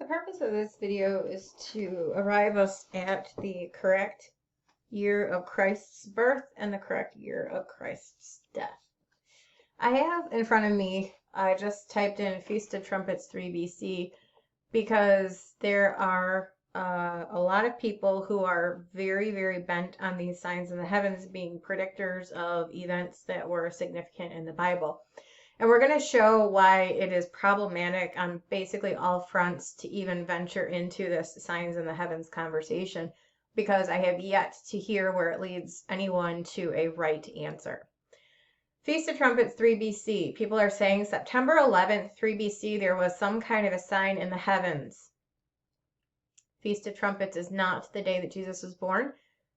purpose of this video is to arrive us at the correct year of Christ's birth and the correct year of Christ's death. I have in front of me, I just typed in Feast of Trumpets 3 BC because there are a lot of people who are very, very bent on these signs in the heavens being predictors of events that were significant in the Bible. And we're going to show why it is problematic on basically all fronts to even venture into this signs in the heavens conversation, because I have yet to hear where it leads anyone to a right answer. Feast of Trumpets 3 BC. People are saying September 11th, 3 BC, there was some kind of a sign in the heavens. Feast of Trumpets is not the day that Jesus was born.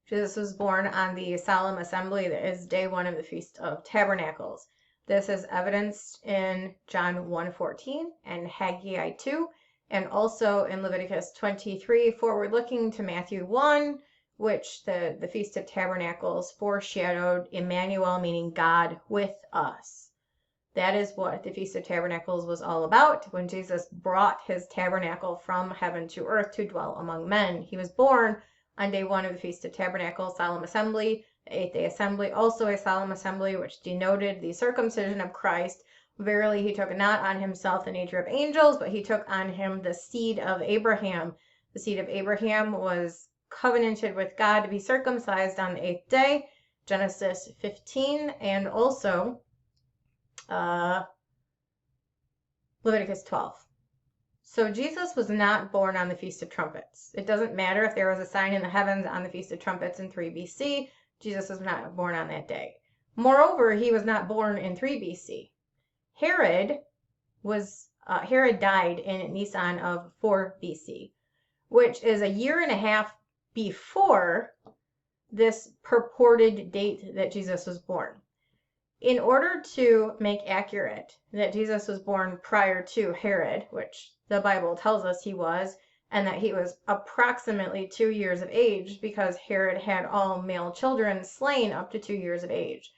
Jesus was born on the solemn assembly that is day one of the Feast of Tabernacles. This is evidenced in John 1:14 and Haggai 2, and also in Leviticus 23, forward looking to Matthew 1, which the Feast of Tabernacles foreshadowed Emmanuel, meaning God with us. That is what the Feast of Tabernacles was all about, when Jesus brought his tabernacle from heaven to earth to dwell among men. He was born on day one of the Feast of Tabernacles, solemn assembly. The eighth-day assembly, also a solemn assembly, which denoted the circumcision of Christ. Verily, he took not on himself the nature of angels, but he took on him the seed of Abraham. The seed of Abraham was covenanted with God to be circumcised on the eighth day, Genesis 15, and also Leviticus 12. So Jesus was not born on the Feast of Trumpets. It doesn't matter if there was a sign in the heavens on the Feast of Trumpets in 3 BC. Jesus was not born on that day. Moreover, he was not born in 3 BC. Herod died in Nisan of 4 BC, which is a year and a half before this purported date that Jesus was born. In order to make accurate that Jesus was born prior to Herod, which the Bible tells us he was, and that he was approximately 2 years of age, because Herod had all male children slain up to 2 years of age,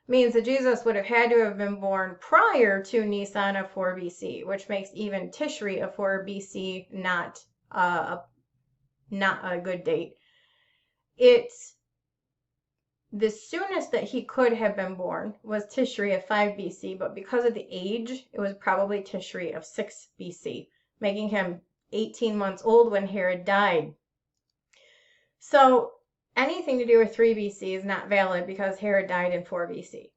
means that Jesus would have had to have been born prior to Nisan of 4 BC, which makes even Tishri of 4 BC not a good date. The soonest that he could have been born was Tishri of 5 BC, but because of the age, it was probably Tishri of 6 BC, making him 18 months old when Herod died. So anything to do with 3 BC is not valid because Herod died in 4 BC.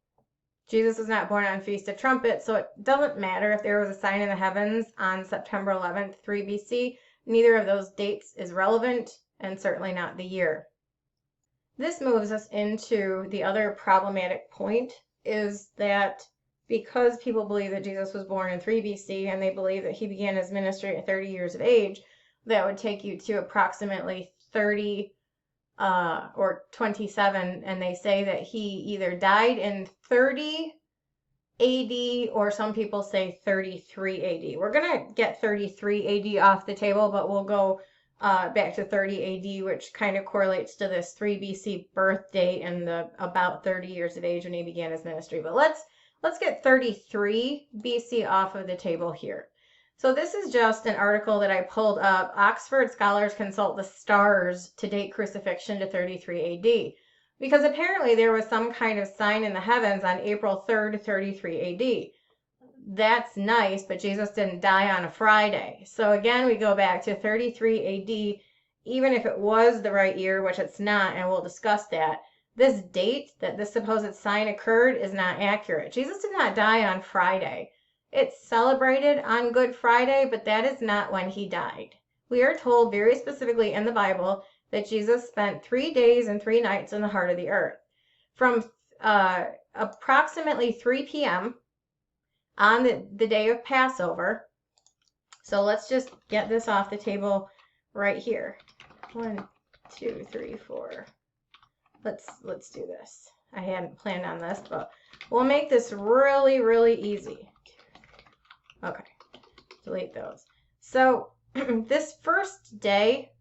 Jesus was not born on Feast of Trumpets, so it doesn't matter if there was a sign in the heavens on September 11th, 3 BC. Neither of those dates is relevant, and certainly not the year. This moves us into the other problematic point, is that because people believe that Jesus was born in 3 BC and they believe that he began his ministry at 30 years of age, that would take you to approximately 30 or 27, and they say that he either died in 30 AD or some people say 33 AD. We're going to get 33 AD off the table, but we'll go back to 30 AD, which kind of correlates to this 3 BC birth date and the about 30 years of age when he began his ministry. But let's get 33 BC off of the table here. So this is just an article that I pulled up. Oxford scholars consult the stars to date crucifixion to 33 AD, because apparently there was some kind of sign in the heavens on April 3rd, 33 AD. That's nice, but Jesus didn't die on a Friday. So again, we go back to 33 AD, even if it was the right year, which it's not, and we'll discuss that. This date that this supposed sign occurred is not accurate. Jesus did not die on Friday. It's celebrated on Good Friday, but that is not when he died. We are told very specifically in the Bible that Jesus spent 3 days and 3 nights in the heart of the earth. From approximately 3 p.m. on the day of Passover. So let's just get this off the table right here. 1, 2, 3, 4. Let's do this. I hadn't planned on this, but we'll make this really, really easy. Okay, delete those. So this first day,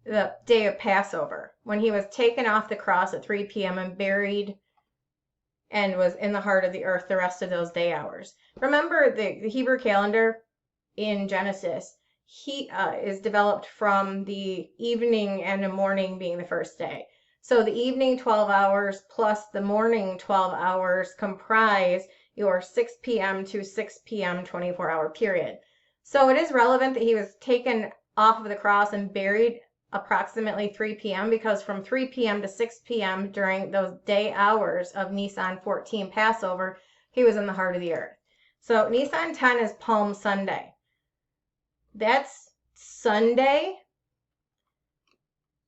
the day of Passover, when he was taken off the cross at 3 p.m. and buried and was in the heart of the earth the rest of those day hours. Remember the Hebrew calendar in Genesis, is developed from the evening and the morning being the first day. So the evening 12 hours plus the morning 12 hours comprise your 6 p.m. to 6 p.m. 24-hour period. So it is relevant that he was taken off of the cross and buried approximately 3 p.m. because from 3 p.m. to 6 p.m. during those day hours of Nisan 14 Passover, he was in the heart of the earth. So Nisan 10 is Palm Sunday. That's Sunday.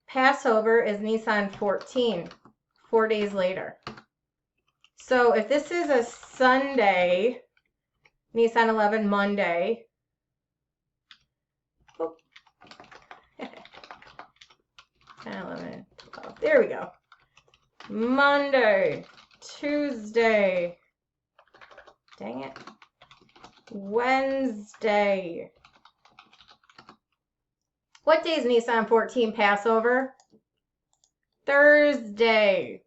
Passover is Nisan 14, 4 days later. So if this is a Sunday, Nisan 11, Monday. Oh. 10, 11, 12. There we go. Monday, Tuesday. Dang it. Wednesday. What day is Nisan 14 Passover? Thursday.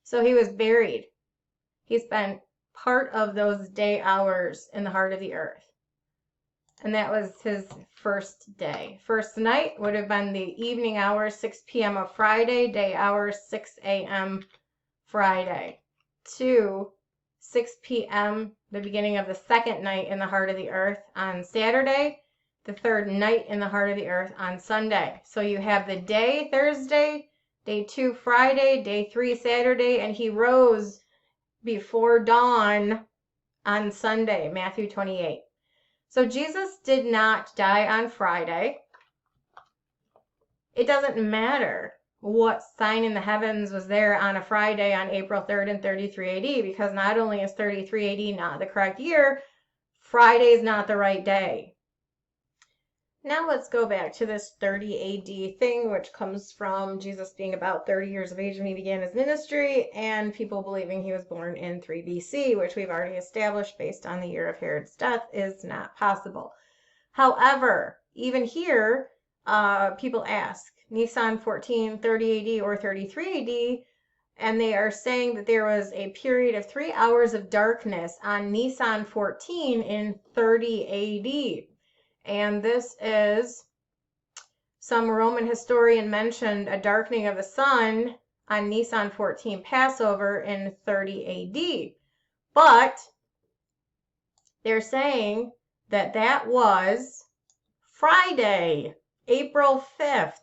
So he was buried. He spent part of those day hours in the heart of the earth. And that was his first day. First night would have been the evening hours, 6 p.m. of Friday, day hours, 6 a.m. Friday. 2, 6 p.m., the beginning of the second night in the heart of the earth on Saturday, the third night in the heart of the earth on Sunday. So you have the day Thursday, day 2 Friday, day 3 Saturday, and he rose before dawn on Sunday, Matthew 28. So Jesus did not die on Friday. It doesn't matter what sign in the heavens was there on a Friday on April 3rd in 33 AD, because not only is 33 AD not the correct year, Friday is not the right day. Now let's go back to this 30 AD thing, which comes from Jesus being about 30 years of age when he began his ministry, and people believing he was born in 3 BC, which we've already established based on the year of Herod's death is not possible. However, even here, people ask, Nisan 14, 30 AD or 33 AD, and they are saying that there was a period of 3 hours of darkness on Nisan 14 in 30 AD. And this is, some Roman historian mentioned a darkening of the sun on Nisan 14 Passover in 30 AD. But they're saying that that was Friday, April 5th,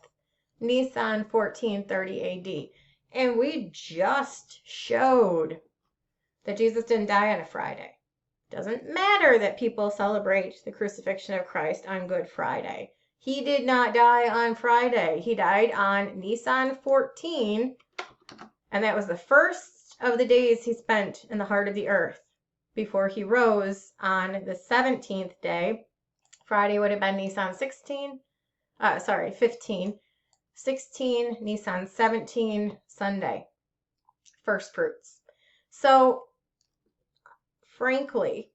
Nisan 14, 30 AD. And we just showed that Jesus didn't die on a Friday. Doesn't matter that people celebrate the crucifixion of Christ on Good Friday. He did not die on Friday. He died on Nisan 14, and that was the first of the days he spent in the heart of the earth before he rose on the 17th day. Friday would have been Nisan 15. 16, Nisan 17, Sunday. First fruits. So, frankly,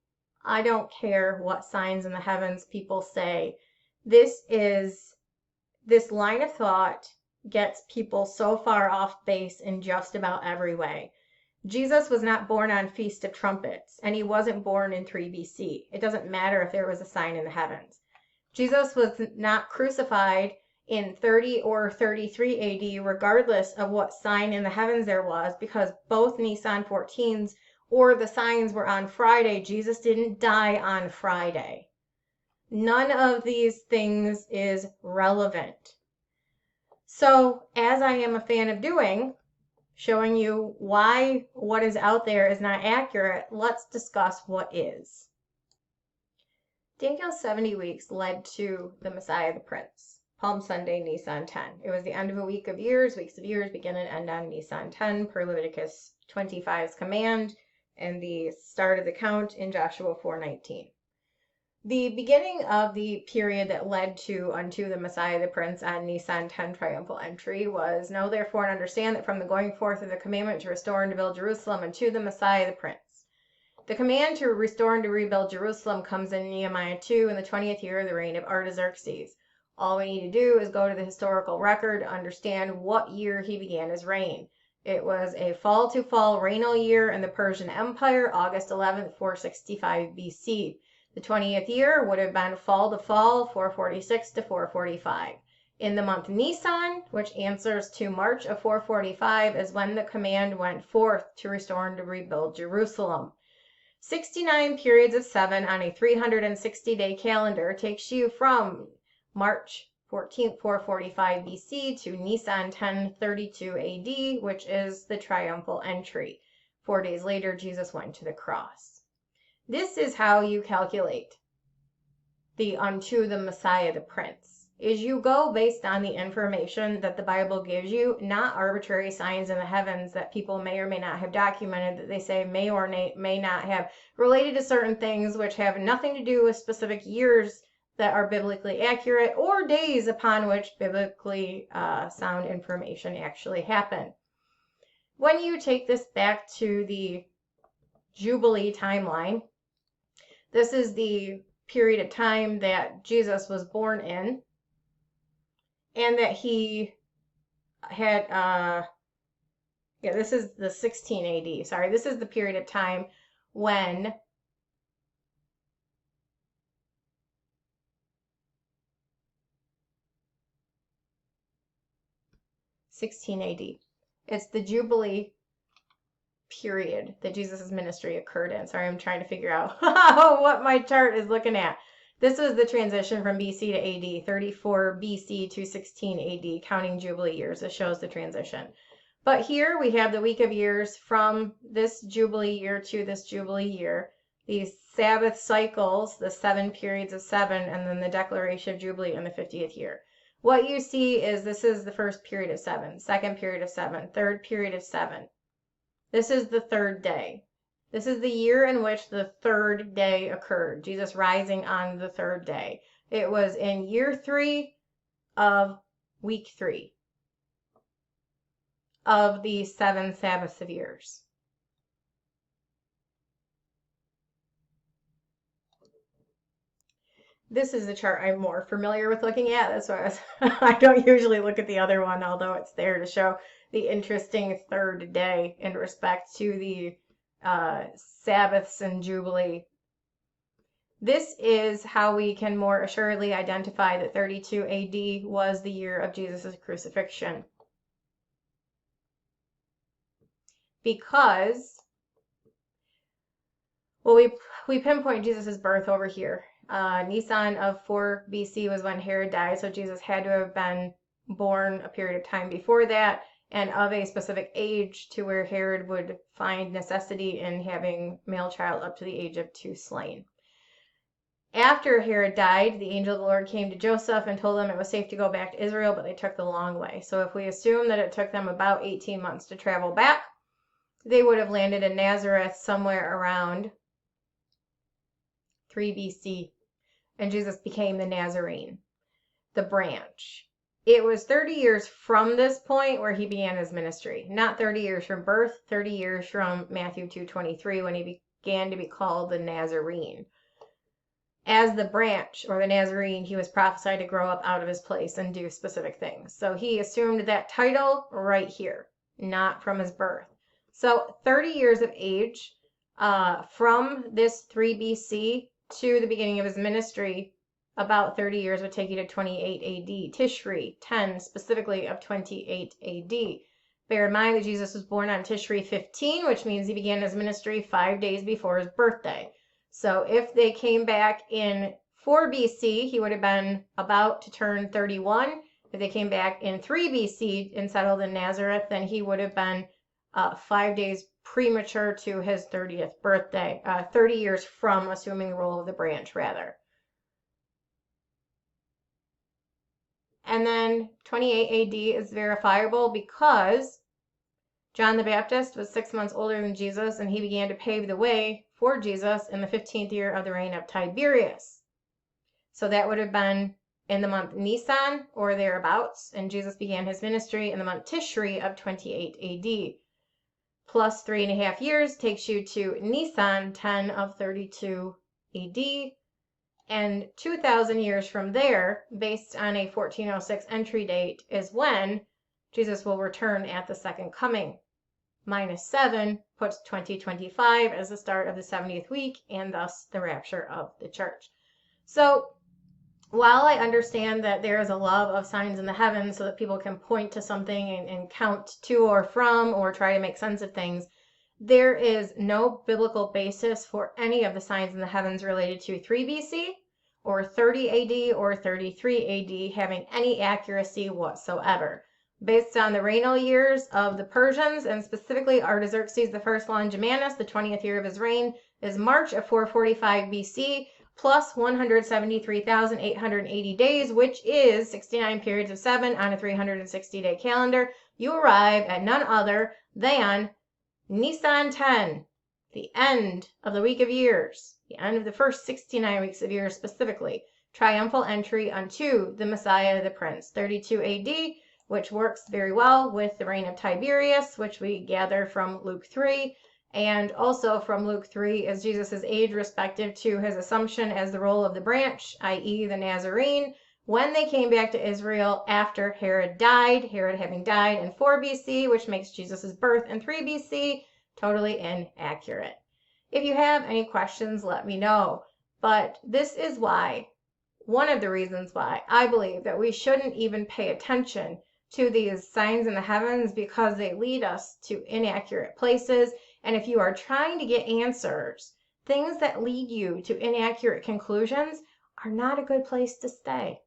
I don't care what signs in the heavens people say. This line of thought gets people so far off base in just about every way. Jesus was not born on Feast of Trumpets, and he wasn't born in 3 BC. It doesn't matter if there was a sign in the heavens. Jesus was not crucified in 30 or 33 AD, regardless of what sign in the heavens there was, because both Nisan 14s or the signs were on Friday. Jesus didn't die on Friday. None of these things is relevant. So, as I am a fan of doing, showing you why what is out there is not accurate, let's discuss what is. Daniel's 70 weeks led to the Messiah the Prince. Palm Sunday, Nisan 10. It was the end of a week of years. Weeks of years begin and end on Nisan 10 per Leviticus 25's command, and the start of the count in Joshua 4:19. The beginning of the period that led to unto the Messiah the Prince on Nisan 10 triumphal entry was, know therefore and understand that from the going forth of the commandment to restore and to build Jerusalem unto the Messiah the Prince. The command to restore and to rebuild Jerusalem comes in Nehemiah 2 in the 20th year of the reign of Artaxerxes. All we need to do is go to the historical record to understand what year he began his reign. It was a fall-to-fall regnal year in the Persian Empire, August 11th, 465 BC. The 20th year would have been fall to fall, 446 to 445. In the month Nisan, which answers to March of 445, is when the command went forth to restore and to rebuild Jerusalem. 69 periods of 7 on a 360-day calendar takes you from March 14th, 445 BC to Nisan 1032 AD, which is the triumphal entry. 4 days later, Jesus went to the cross. This is how you calculate the unto the Messiah, the Prince, is you go based on the information that the Bible gives you, not arbitrary signs in the heavens that people may or may not have documented that they say may or may not have related to certain things which have nothing to do with specific years that are biblically accurate or days upon which biblically sound information actually happened. When you take this back to the Jubilee timeline, this is the period of time that Jesus was born in, and that he had, this is the 16 AD. Sorry, this is the period of time when (16 AD). It's the Jubilee period that Jesus' ministry occurred in. Sorry, I'm trying to figure out what my chart is looking at. This was the transition from BC to AD, 34 BC to 16 AD, counting Jubilee years. It shows the transition. But here we have the week of years from this Jubilee year to this Jubilee year, these Sabbath cycles, the 7 periods of 7, and then the declaration of Jubilee in the 50th year. What you see is this is the first period of 7, second period of 7, third period of 7. This is the third day. This is the year in which the third day occurred, Jesus rising on the third day. It was in year 3 of week 3 of the 7 Sabbaths of years. This is the chart I'm more familiar with looking at. That's why I don't usually look at the other one, although it's there to show the interesting third day in respect to the Sabbaths and Jubilee. This is how we can more assuredly identify that 32 AD was the year of Jesus' crucifixion. Because, well, we pinpoint Jesus' birth over here. Nisan of 4 BC was when Herod died, so Jesus had to have been born a period of time before that, and of a specific age to where Herod would find necessity in having male child up to the age of 2 slain. After Herod died, the angel of the Lord came to Joseph and told them it was safe to go back to Israel, but they took the long way. So if we assume that it took them about 18 months to travel back, they would have landed in Nazareth somewhere around 3 BC, and Jesus became the Nazarene, the branch. It was 30 years from this point where he began his ministry. Not 30 years from birth, 30 years from Matthew 2:23 when he began to be called the Nazarene. As the branch, or the Nazarene, he was prophesied to grow up out of his place and do specific things. So he assumed that title right here, not from his birth. So 30 years of age from this 3 BC to the beginning of his ministry, about 30 years would take you to 28 AD. Tishri 10 specifically of 28 AD. Bear in mind that Jesus was born on Tishri 15, which means he began his ministry 5 days before his birthday. So if they came back in 4 BC, he would have been about to turn 31. If they came back in 3 BC and settled in Nazareth, then he would have been 5 days premature to his 30th birthday, 30 years from assuming the role of the branch, rather. And then 28 AD is verifiable because John the Baptist was 6 months older than Jesus, and he began to pave the way for Jesus in the 15th year of the reign of Tiberius. So that would have been in the month Nisan or thereabouts, and Jesus began his ministry in the month Tishri of 28 AD. Plus 3.5 years takes you to Nisan 10 of 32 AD, and 2,000 years from there, based on a 1406 entry date, is when Jesus will return at the second coming. minus 7 puts 2025 as the start of the 70th week and thus the rapture of the church. So while I understand that there is a love of signs in the heavens so that people can point to something and count to or from or try to make sense of things, there is no biblical basis for any of the signs in the heavens related to 3 BC or 30 AD or 33 AD having any accuracy whatsoever. Based on the regnal years of the Persians, and specifically Artaxerxes I Longimanus, the 20th year of his reign is March of 445 BC, plus 173,880 days, which is 69 periods of 7 on a 360-day calendar, you arrive at none other than Nisan 10, the end of the week of years, the end of the first 69 weeks of years specifically, triumphal entry unto the Messiah, the Prince, 32 AD, which works very well with the reign of Tiberius, which we gather from Luke 3, and also from Luke 3 is Jesus' age respective to his assumption as the role of the branch, i.e. the Nazarene, when they came back to Israel after Herod died, Herod having died in 4 BC, which makes Jesus' birth in 3 BC, totally inaccurate. If you have any questions, let me know. But this is why, one of the reasons why I believe that we shouldn't even pay attention to these signs in the heavens, because they lead us to inaccurate places. And if you are trying to get answers, things that lead you to inaccurate conclusions are not a good place to stay.